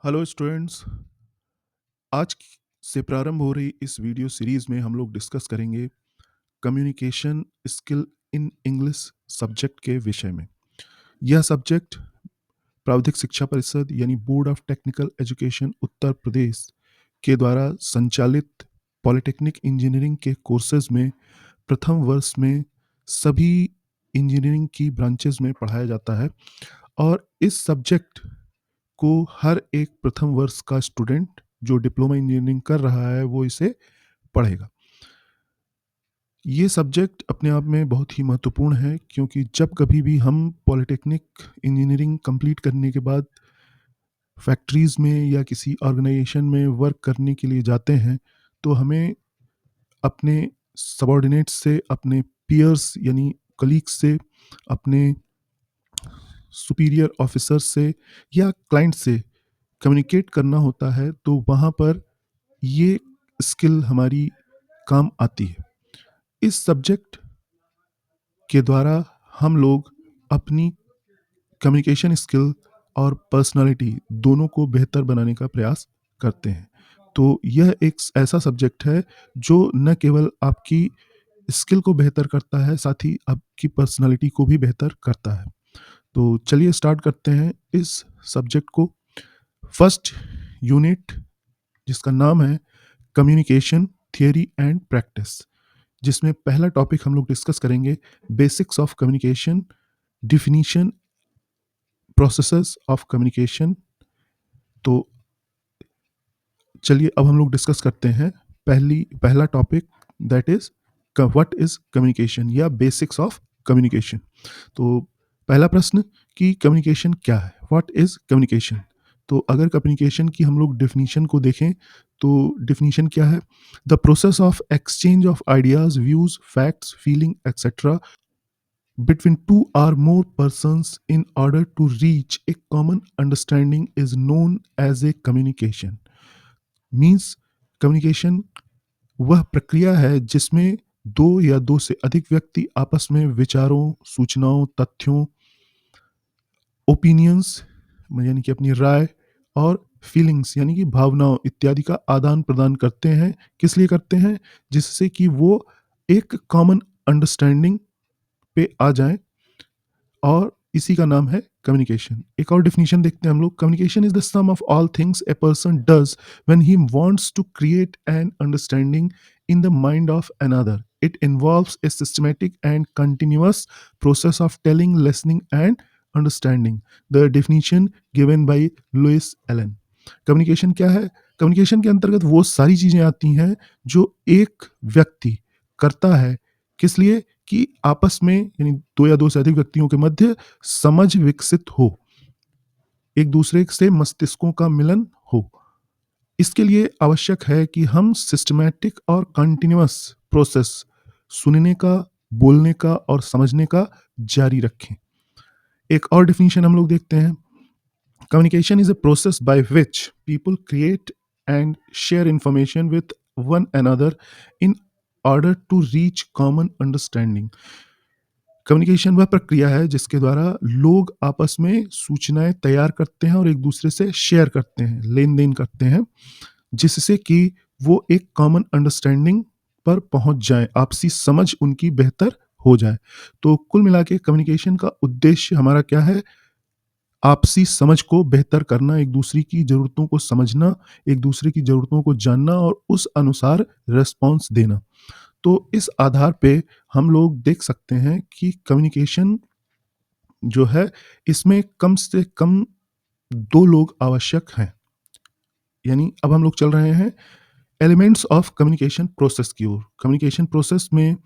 Hello students. आज से प्रारंभ हो रही इस वीडियो सीरीज में हम लोग डिस्कस करेंगे communication skill in English subject के विषय में। यह सब्जेक्ट प्राविधिक शिक्षा परिषद यानी board of technical education Uttar Pradesh के द्वारा संचालित पॉलिटेक्निक इंजीनियरिंग के कोर्सेज में प्रथम वर्ष में सभी इंजीनियरिंग की ब्रांचेस में पढ़ाया जाता है और इस सब्जेक्ट को हर एक प्रथम वर्ष का स्टूडेंट जो डिप्लोमा इंजीनियरिंग कर रहा है वो इसे पढ़ेगा। ये सब्जेक्ट अपने आप में बहुत ही महत्वपूर्ण है क्योंकि जब कभी भी हम पॉलिटेक्निक इंजीनियरिंग कंप्लीट करने के बाद फैक्ट्रीज़ में या किसी ऑर्गेनाइजेशन में वर्क करने के लिए जाते हैं तो हमें अपने सबॉर्डिनेट्स से, अपने पीयर्स यानी कलीग्स से, अपने सुपीरियर ऑफिसर से या क्लाइंट से कम्युनिकेट करना होता है, तो वहाँ पर ये स्किल हमारी काम आती है। इस सब्जेक्ट के द्वारा हम लोग अपनी कम्युनिकेशन स्किल और पर्सनालिटी दोनों को बेहतर बनाने का प्रयास करते हैं। तो यह एक ऐसा सब्जेक्ट है जो न केवल आपकी स्किल को बेहतर करता है, साथ ही आपकी पर्सनालिटी को भी बेहतर करता है। तो चलिए स्टार्ट करते हैं इस सब्जेक्ट को। फर्स्ट यूनिट जिसका नाम है कम्युनिकेशन थियरी एंड प्रैक्टिस, जिसमें पहला टॉपिक हम लोग डिस्कस करेंगे basics of communication, definition, processes of communication. तो चलिए अब हम लोग डिस्कस करते हैं पहला topic, that is what is communication या बेसिक्स ऑफ कम्युनिकेशन। तो पहला प्रश्न कि कम्युनिकेशन क्या है, व्हाट इज कम्युनिकेशन। तो अगर कम्युनिकेशन की हम लोग डिफिनीशन को देखें तो डिफिनीशन क्या है, the process of exchange of ideas, views, facts, feeling etcetera between two or more persons in order to reach a common understanding is known as a communication. Means communication वह प्रक्रिया है जिसमें दो या दो से अधिक व्यक्ति आपस में विचारों, सूचनाओं, तथ्यों, ओपिनियंस यानी कि अपनी राय और फीलिंग्स यानी कि भावनाओं इत्यादि का आदान प्रदान करते हैं। किस लिए करते हैं, जिससे कि वो एक कॉमन अंडरस्टैंडिंग पे आ जाएं, और इसी का नाम है कम्युनिकेशन। एक और डेफिनेशन देखते हैं हम लोग, communication is the sum of all things a person does when he wants to create an understanding in the mind of another. It involves a systematic and continuous process of telling, listening and understanding. The definition given by Louis Allen. Communication क्या है, communication के अंतर्गत वो सारी चीजें आती हैं जो एक व्यक्ति करता है, किस लिए कि आपस में यानी दो या दो से अधिक व्यक्तियों के मध्य समझ विकसित हो, एक दूसरे से मस्तिष्कों का मिलन हो। इसके लिए आवश्यक है कि हम सिस्टमैटिक और कंटिन्यूअस प्रोसेस सुनने का, बोलने का और समझने का जारी रखें। एक और डिफिनीशन हम लोग देखते हैं, communication is a process by which people create and share information with one another in order to reach common understanding. Communication वह प्रक्रिया है जिसके द्वारा लोग आपस में सूचनाएं तैयार करते हैं और एक दूसरे से शेयर करते हैं, लेन देन करते हैं, जिससे कि वो एक कॉमन अंडरस्टैंडिंग पर पहुंच जाए, आपसी समझ उनकी बेहतर हो जाए। तो कुल मिला के कम्युनिकेशन का उद्देश्य हमारा क्या है, आपसी समझ को बेहतर करना, एक दूसरे की ज़रूरतों को समझना, एक दूसरे की ज़रूरतों को जानना और उस अनुसार रिस्पॉन्स देना। तो इस आधार पे हम लोग देख सकते हैं कि कम्युनिकेशन जो है इसमें कम से कम 2 लोग आवश्यक हैं। यानी अब हम लोग चल रहे हैं एलिमेंट्स ऑफ कम्युनिकेशन प्रोसेस की ओर। कम्युनिकेशन प्रोसेस में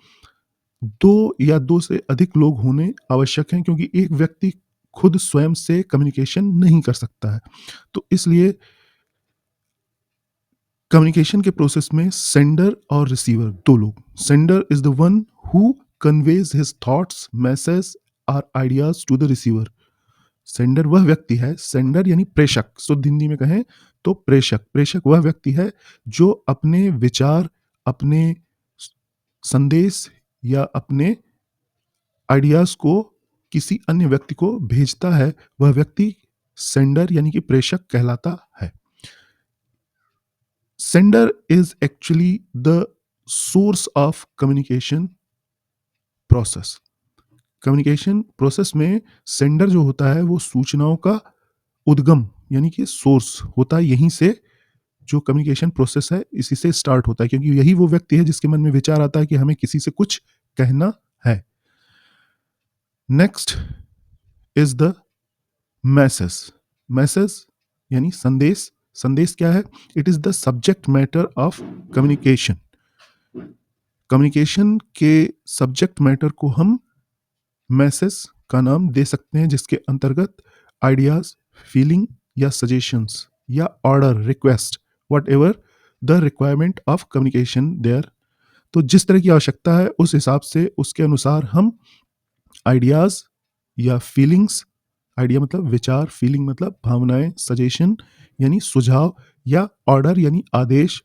2 या 2 से अधिक लोग होने आवश्यक हैं क्योंकि एक व्यक्ति खुद स्वयं से कम्युनिकेशन नहीं कर सकता है। तो इसलिए कम्युनिकेशन के प्रोसेस में सेंडर और रिसीवर 2 लोग। Sender is the one who conveys his thoughts, message और ideas to the receiver. Sender वह व्यक्ति है, सेंडर यानी प्रेषक, शुद्ध हिंदी में कहें तो प्रेषक। प्रेषक वह व्यक्ति है जो अपने विचार, अपने संदेश या अपने आइडियाज को किसी अन्य व्यक्ति को भेजता है। वह व्यक्ति सेंडर यानी कि प्रेषक कहलाता है। Sender is actually the source of communication process. Communication process में सेंडर जो होता है वो सूचनाओं का उद्गम यानी कि सोर्स होता है। यहीं से जो कम्युनिकेशन प्रोसेस है इसी से स्टार्ट होता है, क्योंकि यही वो व्यक्ति है जिसके मन में विचार आता है कि हमें किसी से कुछ कहना है। Next is the message. Message यानी संदेश। संदेश क्या है? It is the subject matter of communication. Communication के सब्जेक्ट मैटर को हम मैसेज का नाम दे सकते हैं, जिसके अंतर्गत आइडियाज, फीलिंग या सजेशंस या order, request, whatever the requirement of communication there. तो जिस तरह की आवश्यकता है उस हिसाब से उसके अनुसार हम आइडियाज या फीलिंग्स, आइडिया मतलब विचार, फीलिंग मतलब भावनाएं, सजेशन यानी सुझाव या ऑर्डर यानी आदेश,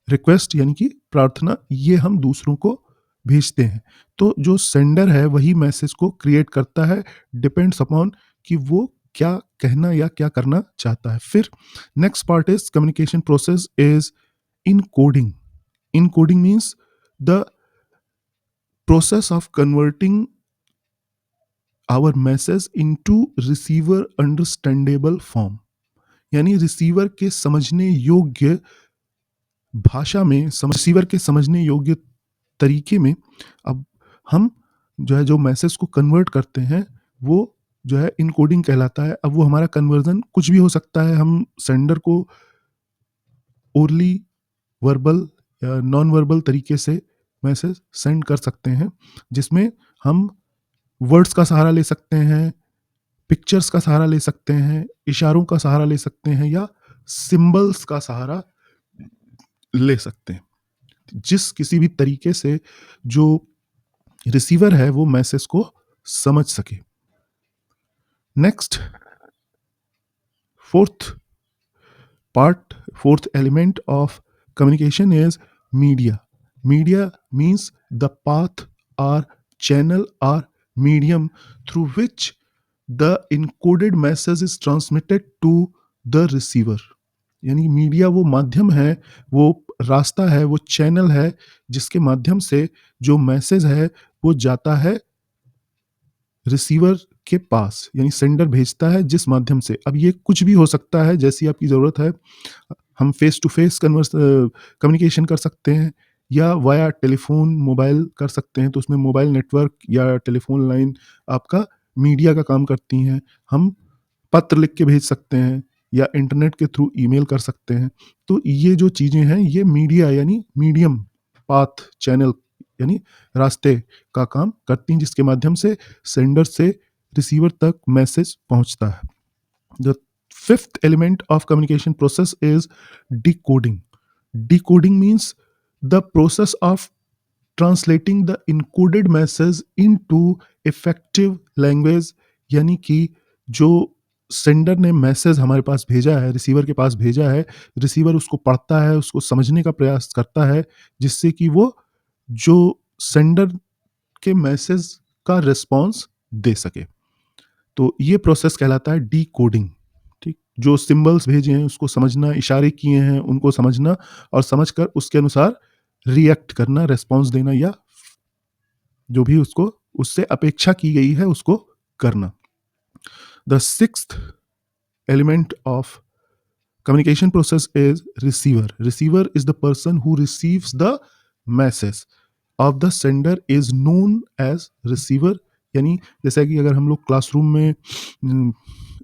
रिक्वेस्ट यानी कि प्रार्थना, ये हम दूसरों को भेजते हैं। तो जो सेंडर है वही मैसेज को क्रिएट करता है, डिपेंड्स अपॉन कि वो क्या कहना या क्या करना चाहता है। फिर next part is communication process is encoding. Encoding means the process of converting our message into receiver understandable form. यानी रिसीवर के समझने योग्य भाषा में, रिसीवर के समझने योग्य तरीके में अब हम जो है जो मैसेज को कन्वर्ट करते हैं वो जो है इनकोडिंग कहलाता है। अब वो हमारा कन्वर्जन कुछ भी हो सकता है। हम सेंडर को ओरली, वर्बल या नॉन वर्बल तरीके से मैसेज सेंड कर सकते हैं, जिसमें हम वर्ड्स का सहारा ले सकते हैं, पिक्चर्स का सहारा ले सकते हैं, इशारों का सहारा ले सकते हैं या सिंबल्स का सहारा ले सकते हैं। जिस किसी भी तरीके से जो रिसीवर है वो मैसेज को समझ सके। Next, fourth part, fourth element of communication is media. Media means the path or channel or medium through which the encoded message is transmitted to the receiver. यानी मीडिया वो माध्यम है, वो रास्ता है, वो चैनल है जिसके माध्यम से जो मैसेज है वो जाता है रिसीवर के पास, यानी सेंडर भेजता है जिस माध्यम से। अब ये कुछ भी हो सकता है, जैसी आपकी ज़रूरत है। हम फेस टू फेस कम्युनिकेशन कर सकते हैं या वाया टेलीफोन, मोबाइल कर सकते हैं। तो उसमें मोबाइल नेटवर्क या टेलीफोन लाइन आपका मीडिया का काम करती हैं। हम पत्र लिख के भेज सकते हैं या इंटरनेट के थ्रू ईमेल कर सकते हैं। तो ये जो चीज़ें हैं ये मीडिया यानी मीडियम, पाथ, चैनल यानी रास्ते का काम करती हैं, जिसके माध्यम से सेंडर से रिसीवर तक मैसेज पहुंचता है। The fifth element of communication process is decoding. Decoding means the process of translating the encoded message into effective language। यानी कि जो सेंडर ने मैसेज हमारे पास भेजा है, रिसीवर के पास भेजा है, रिसीवर उसको पढ़ता है, उसको समझने का प्रयास करता है, जिससे कि वो जो सेंडर के मैसेज का रिस्पॉन्स दे सके। तो ये प्रोसेस कहलाता है डी कोडिंग। ठीक, जो सिंबल्स भेजे हैं उसको समझना, इशारे किए हैं उनको समझना और समझकर उसके अनुसार रिएक्ट करना, रेस्पॉन्स देना या जो भी उसको उससे अपेक्षा की गई है उसको करना। The sixth element of communication process is receiver. Receiver is the person who receives the message of the sender is known as receiver। यानी जैसा कि अगर हम लोग क्लासरूम में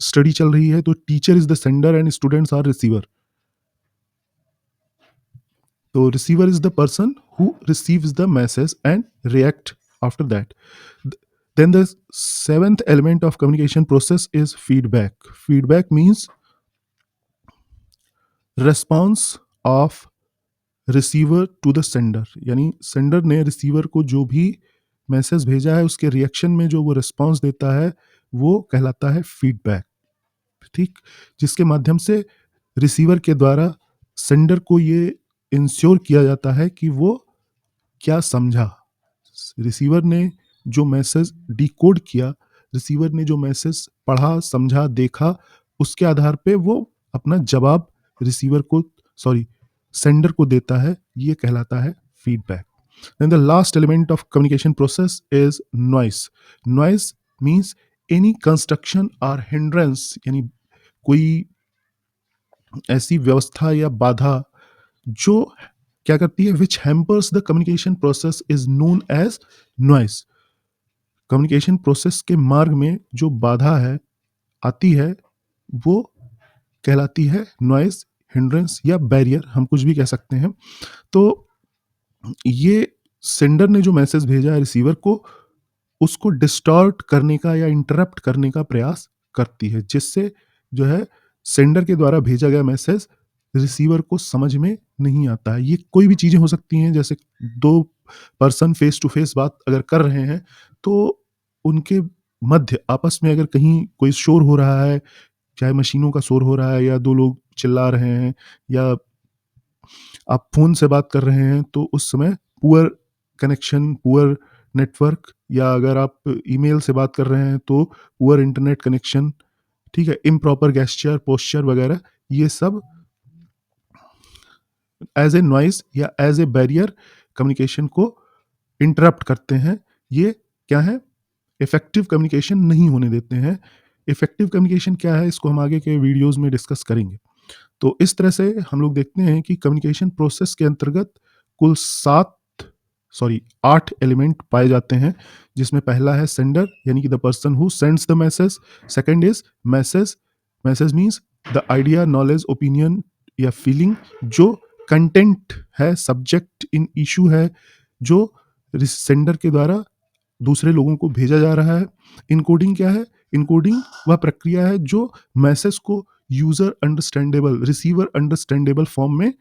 स्टडी चल रही है तो teacher is the sender and students are receiver. तो receiver is the person who receives the message and react after that. Then the seventh element of communication process is feedback. Feedback means response of receiver to the sender. यानी sender ने receiver को जो भी message भेजा है उसके reaction में जो वो रिस्पॉन्स देता है वो कहलाता है फीडबैक। ठीक, जिसके माध्यम से रिसीवर के द्वारा सेंडर को ये इंश्योर किया जाता है कि वो क्या समझा। रिसीवर ने जो मैसेज डिकोड किया, रिसीवर ने जो मैसेज पढ़ा, समझा, देखा, उसके आधार पे वो अपना जवाब रिसीवर को सेंडर को देता है, ये कहलाता है feedback. Then the last element of communication process is noise. Noise means any construction or hindrance, यानी कोई ऐसी व्यवस्था या बाधा जो क्या करती है, which hampers the communication process is known as noise. Communication process के मार्ग में जो बाधा है आती है वो कहलाती है नॉइस, हिंड्रेंस या बैरियर, हम कुछ भी कह सकते हैं. तो ये सेंडर ने जो मैसेज भेजा है रिसीवर को, उसको डिस्टॉर्ट करने का या इंटरप्ट करने का प्रयास करती है, जिससे जो है सेंडर के द्वारा भेजा गया मैसेज रिसीवर को समझ में नहीं आता है. ये कोई भी चीज़ें हो सकती हैं, जैसे दो पर्सन फेस टू फेस बात अगर कर रहे हैं तो उनके मध्य आपस में अगर कहीं कोई शोर हो रहा है, चाहे मशीनों का शोर हो रहा है या दो लोग चिल्ला रहे हैं या आप फ़ोन से बात कर रहे हैं, तो उस समय पुअर कनेक्शन, पुअर नेटवर्क, या अगर आप ईमेल से बात कर रहे हैं तो पुअर इंटरनेट कनेक्शन, ठीक है, इम्प्रॉपर गेस्चर, पोस्चर वगैरह, ये सब एज ए नॉइज या एज ए बैरियर कम्युनिकेशन को इंटरप्ट करते हैं. ये क्या है, इफेक्टिव कम्युनिकेशन नहीं होने देते हैं. इफेक्टिव कम्युनिकेशन क्या है, इसको हम आगे के वीडियोस में डिस्कस करेंगे. तो इस तरह से हम लोग देखते हैं कि कम्युनिकेशन प्रोसेस के अंतर्गत कुल 8 एलिमेंट पाए जाते हैं, जिसमें पहला है सेंडर, यानी कि the person who sends the message. Second is message. Message means the idea, knowledge, opinion या फीलिंग. जो कंटेंट है, सब्जेक्ट इन इशू है, जो सेंडर के द्वारा दूसरे लोगों को भेजा जा रहा है. इनकोडिंग क्या है, इनकोडिंग वह प्रक्रिया है जो मैसेज को user understandable, receiver understandable form में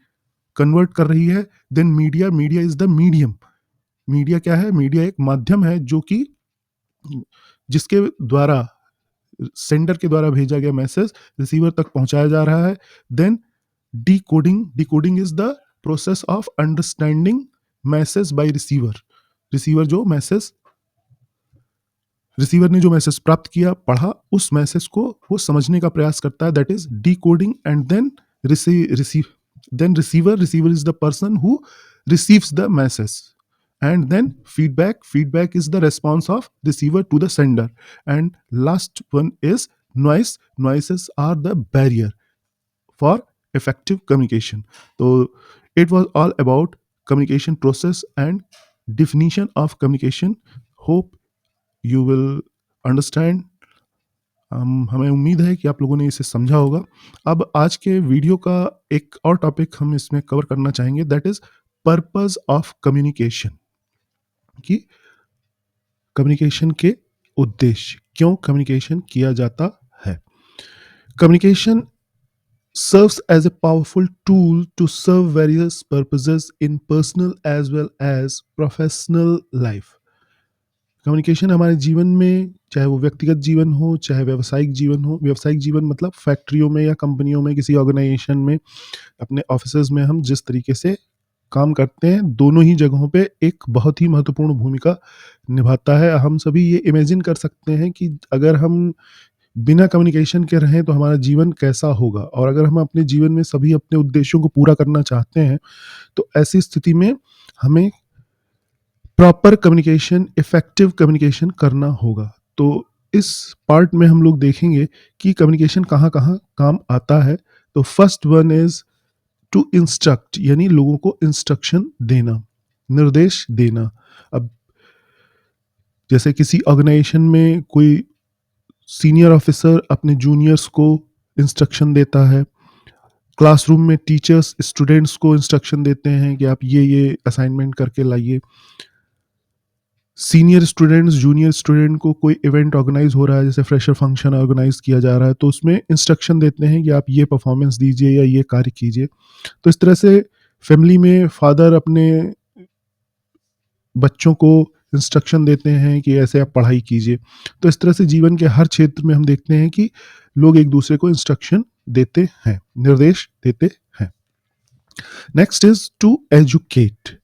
कन्वर्ट कर रही है. Then media. Media is the medium. Media क्या है, मीडिया एक माध्यम है जो कि जिसके द्वारा सेंडर के द्वारा भेजा गया मैसेज रिसीवर तक पहुंचाया जा रहा है. Then decoding. Decoding is the process of understanding message by receiver. Receiver ने जो मैसेज प्राप्त किया, पढ़ा, उस मैसेज को वो समझने का प्रयास करता है, that is decoding. And then receiver is the person who receives the message. And then feedback is the response of receiver to the sender. And last one is noise. Noises are the barrier for effective communication. So it was all about communication process and definition of communication. Hope you will understand. हमें उम्मीद है कि आप लोगों ने इसे समझा होगा. अब आज के वीडियो का एक और टॉपिक हम इसमें कवर करना चाहेंगे, that is purpose of communication. कि कम्युनिकेशन के उद्देश्य, क्यों कम्युनिकेशन किया जाता है. Communication serves as a powerful tool to serve various purposes in personal as well as professional life. Communication हमारे जीवन में, चाहे वो व्यक्तिगत जीवन हो, चाहे व्यावसायिक जीवन हो. व्यावसायिक जीवन मतलब फैक्ट्रियों में या कंपनियों में, किसी ऑर्गेनाइजेशन में, अपने ऑफिसेज में हम जिस तरीके से काम करते हैं, दोनों ही जगहों पे एक बहुत ही महत्वपूर्ण भूमिका निभाता है. हम सभी ये इमेजिन कर सकते हैं कि अगर हम बिना कम्युनिकेशन के रहें तो हमारा जीवन कैसा होगा, और अगर हम अपने जीवन में सभी अपने उद्देश्यों को पूरा करना चाहते हैं तो ऐसी स्थिति में हमें प्रॉपर कम्युनिकेशन, इफेक्टिव कम्युनिकेशन करना होगा. तो इस पार्ट में हम लोग देखेंगे कि कम्युनिकेशन कहाँ कहाँ काम आता है. तो first one is to instruct, यानी लोगों को इंस्ट्रक्शन देना, निर्देश देना. अब जैसे किसी ऑर्गेनाइजेशन में कोई सीनियर ऑफिसर अपने जूनियर्स को इंस्ट्रक्शन देता है, क्लासरूम में टीचर्स स्टूडेंट्स को इंस्ट्रक्शन देते हैं कि आप ये असाइनमेंट करके लाइए. सीनियर स्टूडेंट्स जूनियर स्टूडेंट को कोई इवेंट ऑर्गेनाइज हो रहा है, जैसे फ्रेशर फंक्शन ऑर्गेनाइज किया जा रहा है, तो उसमें इंस्ट्रक्शन देते हैं कि आप ये परफॉर्मेंस दीजिए या ये कार्य कीजिए. तो इस तरह से फैमिली में फादर अपने बच्चों को इंस्ट्रक्शन देते हैं कि ऐसे आप पढ़ाई कीजिए. तो इस तरह से जीवन के हर क्षेत्र में हम देखते हैं कि लोग एक दूसरे को इंस्ट्रक्शन देते हैं, निर्देश देते हैं. Next is to educate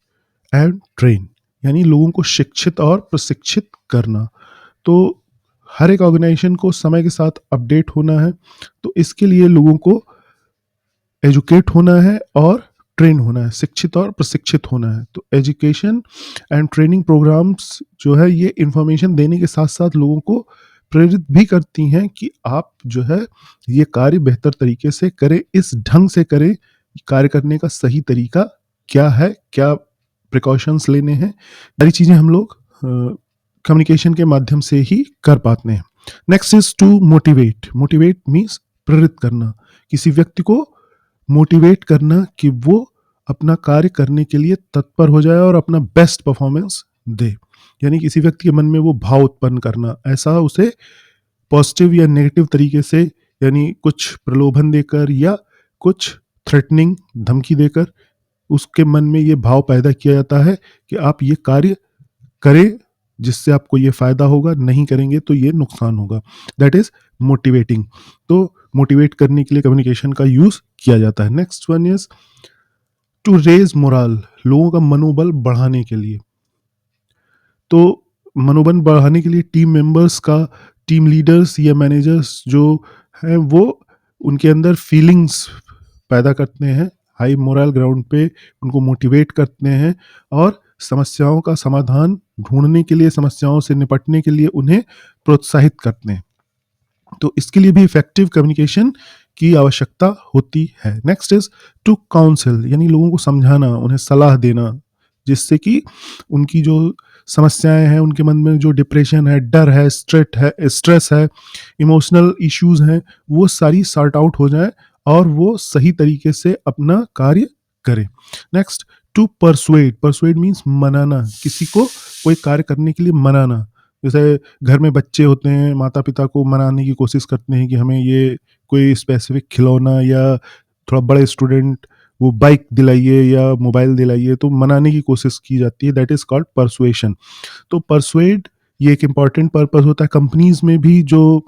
and train, यानी लोगों को शिक्षित और प्रशिक्षित करना. तो हर एक ऑर्गेनाइजेशन को समय के साथ अपडेट होना है, तो इसके लिए लोगों को एजुकेट होना है और ट्रेन होना है, शिक्षित और प्रशिक्षित होना है। तो एजुकेशन एंड ट्रेनिंग प्रोग्राम्स जो है ये इंफॉर्मेशन देने के साथ साथ लोगों को प्रेरित भी करती हैं कि आप जो है ये कार्य बेहतर तरीके से करें, इस ढंग से करें, कार्य करने का सही तरीका क्या है, क्या प्रिकॉशंस लेने हैं, सारी चीज़ें हम लोग कम्युनिकेशन के माध्यम से ही कर पाते हैं। Next is to motivate. Motivate means प्रेरित करना, किसी व्यक्ति को मोटिवेट करना कि वो अपना कार्य करने के लिए तत्पर हो जाए और अपना बेस्ट परफॉर्मेंस दे। यानी किसी व्यक्ति के मन में वो भाव उत्पन्न करना, ऐसा उसे पॉजिटिव या नेगेटिव तरीके से, यानी कुछ प्रलोभन देकर या कुछ थ्रेटनिंग धमकी देकर उसके मन में ये भाव पैदा किया जाता है कि आप ये कार्य करें जिससे आपको ये फायदा होगा, नहीं करेंगे तो ये नुकसान होगा। That is motivating. तो मोटिवेट करने के लिए कम्युनिकेशन का यूज किया जाता है। Next one is to raise morale, लोगों का मनोबल बढ़ाने के लिए। तो मनोबल बढ़ाने के लिए टीम मेंबर्स का, टीम लीडर्स या मैनेजर्स जो हैं वो उनके अंदर फीलिंग्स पैदा करते हैं, हाई मोरल ग्राउंड पे उनको मोटिवेट करते हैं और समस्याओं का समाधान ढूंढने के लिए, समस्याओं से निपटने के लिए उन्हें प्रोत्साहित करते हैं। तो इसके लिए भी इफेक्टिव कम्युनिकेशन की आवश्यकता होती है। नेक्स्ट इज टू काउंसिल, यानी लोगों को समझाना, उन्हें सलाह देना, जिससे कि उनकी जो समस्याएं हैं, उनके मन में जो डिप्रेशन है, डर है, स्ट्रेस है, इमोशनल इश्यूज हैं, वो सारी सॉर्ट आउट हो जाए और वो सही तरीके से अपना कार्य करें। Next to persuade. Persuade means मनाना, किसी को कोई कार्य करने के लिए मनाना। जैसे घर में बच्चे होते हैं, माता पिता को मनाने की कोशिश करते हैं कि हमें ये कोई स्पेसिफिक खिलौना, या थोड़ा बड़े स्टूडेंट वो बाइक दिलाइए या मोबाइल दिलाइए, तो मनाने की कोशिश की जाती है। That is called persuasion. तो परसुएड ये एक इंपॉर्टेंट पर्पस होता है। कंपनीज में भी जो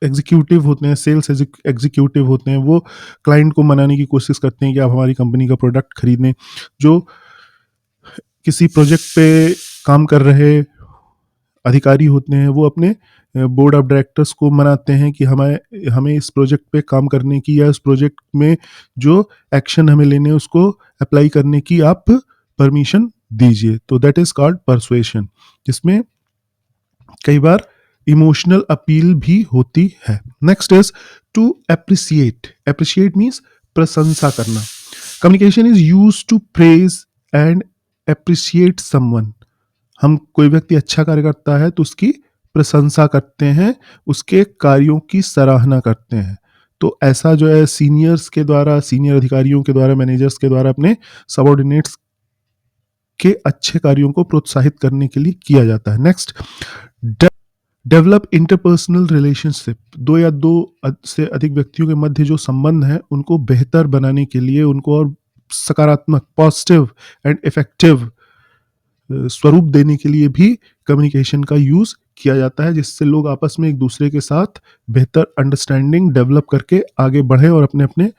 एग्जीक्यूटिव होते हैं, सेल्स एग्जीक्यूटिव होते हैं, वो क्लाइंट को मनाने की कोशिश करते हैं कि आप हमारी कंपनी का प्रोडक्ट खरीदें। जो किसी प्रोजेक्ट पे काम कर रहे अधिकारी होते हैं, वो अपने बोर्ड ऑफ डायरेक्टर्स को मनाते हैं कि हमें इस प्रोजेक्ट पे काम करने की, या इस प्रोजेक्ट में जो एक्शन हमें लेने हैं उसको अप्लाई करने की आप परमिशन दीजिए। तो दैट इज कॉल्ड परसुएशन, जिसमें कई बार इमोशनल अपील भी होती है। Next is to appreciate. Appreciate means प्रशंसा करना। Communication is used to praise and appreciate someone. हम कोई व्यक्ति अच्छा कार्य करता है तो उसकी प्रशंसा करते हैं, उसके कार्यों की सराहना करते हैं। तो ऐसा जो है सीनियर्स के द्वारा, सीनियर अधिकारियों के द्वारा, मैनेजर्स के द्वारा अपने सबऑर्डिनेट्स के अच्छे कार्यों को प्रोत्साहित करने के लिए किया जाता है। Next, develop interpersonal relationship. दो या दो से अधिक व्यक्तियों के मध्य जो संबंध है उनको बेहतर बनाने के लिए, उनको और सकारात्मक, पॉजिटिव एंड इफेक्टिव स्वरूप देने के लिए भी कम्युनिकेशन का यूज किया जाता है, जिससे लोग आपस में एक दूसरे के साथ बेहतर अंडरस्टैंडिंग डेवलप करके आगे बढ़े और अपने अपने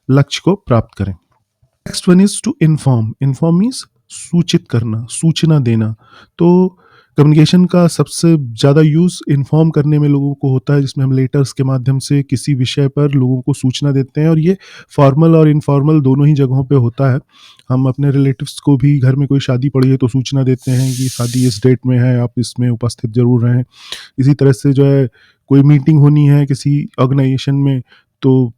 लक्ष्य को प्राप्त करें। Next one is to inform. Inform means सूचित करना, सूचना देना। तो कम्युनिकेशन का सबसे ज़्यादा यूज़ इन्फॉर्म करने में लोगों को होता है, जिसमें हम लेटर्स के माध्यम से किसी विषय पर लोगों को सूचना देते हैं, और ये फॉर्मल और इनफॉर्मल दोनों ही जगहों पे होता है। हम अपने रिलेटिव्स को भी, घर में कोई शादी पड़ी है तो सूचना देते हैं कि शादी इस डेट में है, आप इसमें उपस्थित जरूर रहें। इसी तरह से जो है कोई मीटिंग होनी है किसी ऑर्गेनाइजेशन में, तो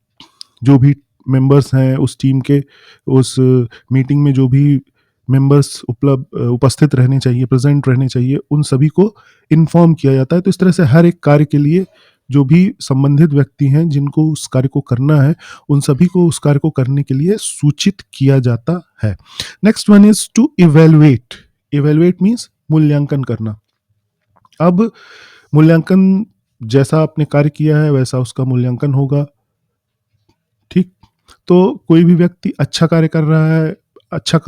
जो भी मेंबर्स हैं उस टीम के, उस मीटिंग में जो भी मेंबर्स उपस्थित रहने चाहिए, प्रेजेंट रहने चाहिए, उन सभी को इन्फॉर्म किया जाता है। तो इस तरह से हर एक कार्य के लिए जो भी संबंधित व्यक्ति हैं जिनको उस कार्य को करना है, उन सभी को उस कार्य को करने के लिए सूचित किया जाता है। Next one is to evaluate. Evaluate means मूल्यांकन करना। अब मूल्यांकन, जैसा आपने कार्य किया है वैसा उसका मूल्यांकन होगा, ठीक। तो कोई भी व्यक्ति अच्छा कार्य कर रहा है, अच्छा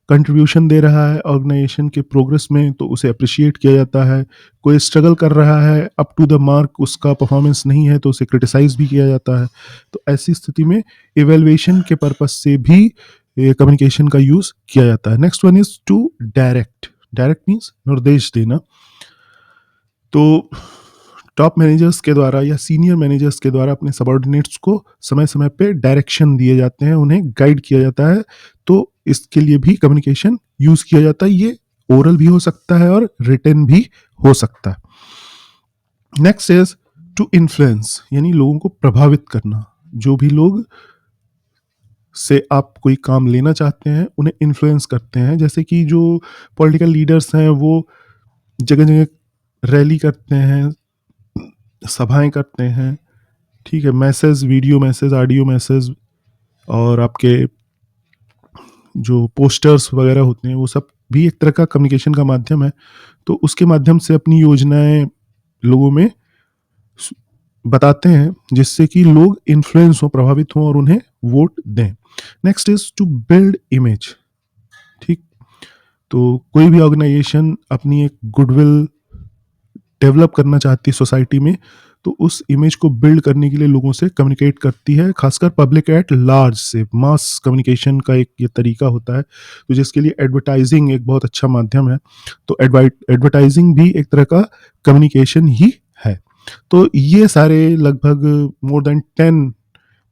कंट्रीब्यूशन दे रहा है ऑर्गेनाइजेशन के प्रोग्रेस में, तो उसे अप्रिशिएट किया जाता है। कोई स्ट्रगल कर रहा है, अप टू द मार्क उसका परफॉर्मेंस नहीं है, तो उसे क्रिटिसाइज भी किया जाता है। तो ऐसी स्थिति में इवेल्युएशन के पर्पस से भी कम्युनिकेशन का यूज किया जाता है। Next one is to direct. Direct means निर्देश देना। तो टॉप मैनेजर्स के द्वारा या सीनियर मैनेजर्स के द्वारा अपने सबॉर्डिनेट्स को समय समय पे डायरेक्शन दिए जाते हैं, उन्हें गाइड किया जाता है। तो इसके लिए भी कम्युनिकेशन यूज किया जाता है। ये ओरल भी हो सकता है और रिटन भी हो सकता है। नेक्स्ट इज टू इन्फ्लुएंस, यानी लोगों को प्रभावित करना। जो भी लोग से आप कोई काम लेना चाहते हैं उन्हें इन्फ्लुएंस करते हैं। जैसे कि जो पॉलिटिकल लीडर्स हैं वो जगह जगह रैली करते हैं, सभाएं करते हैं, ठीक है, message, video message, audio message, और आपके जो पोस्टर्स वगैरह होते हैं वो सब भी एक तरह का कम्युनिकेशन का माध्यम है। तो उसके माध्यम से अपनी योजनाएं लोगों में बताते हैं जिससे कि लोग इन्फ्लुएंस हो, प्रभावित हों और उन्हें वोट दें। Next is to build image. ठीक, तो कोई भी ऑर्गेनाइजेशन अपनी एक गुडविल डेवलप करना चाहती है सोसाइटी में, तो उस इमेज को बिल्ड करने के लिए लोगों से कम्युनिकेट करती है, खासकर पब्लिक एट लार्ज से। मास कम्युनिकेशन का एक ये तरीका होता है, तो जिसके लिए एडवर्टाइजिंग एक बहुत अच्छा माध्यम है। तो एडवर्टाइजिंग भी एक तरह का कम्युनिकेशन ही है। तो ये सारे लगभग मोर देन 10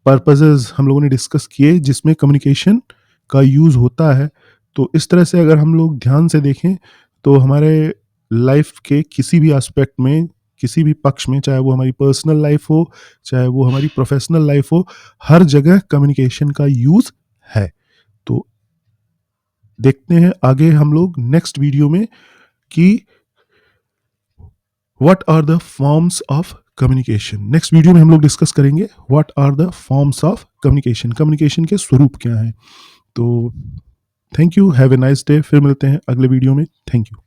पर्पसेस हम लोगों ने डिस्कस किए जिसमें कम्युनिकेशन का यूज़ होता है। तो इस तरह से अगर हम लोग ध्यान से देखें तो हमारे लाइफ के किसी भी एस्पेक्ट में, किसी भी पक्ष में, चाहे वो हमारी पर्सनल लाइफ हो, चाहे वो हमारी प्रोफेशनल लाइफ हो, हर जगह कम्युनिकेशन का यूज़ है। तो देखते हैं आगे हम लोग नेक्स्ट वीडियो में कि what are the forms of communication. Next video में हम लोग डिस्कस करेंगे what are the forms of communication, communication के स्वरूप क्या हैं। तो thank you, have a nice day. फिर मिलते हैं अगले वीडियो में। Thank you.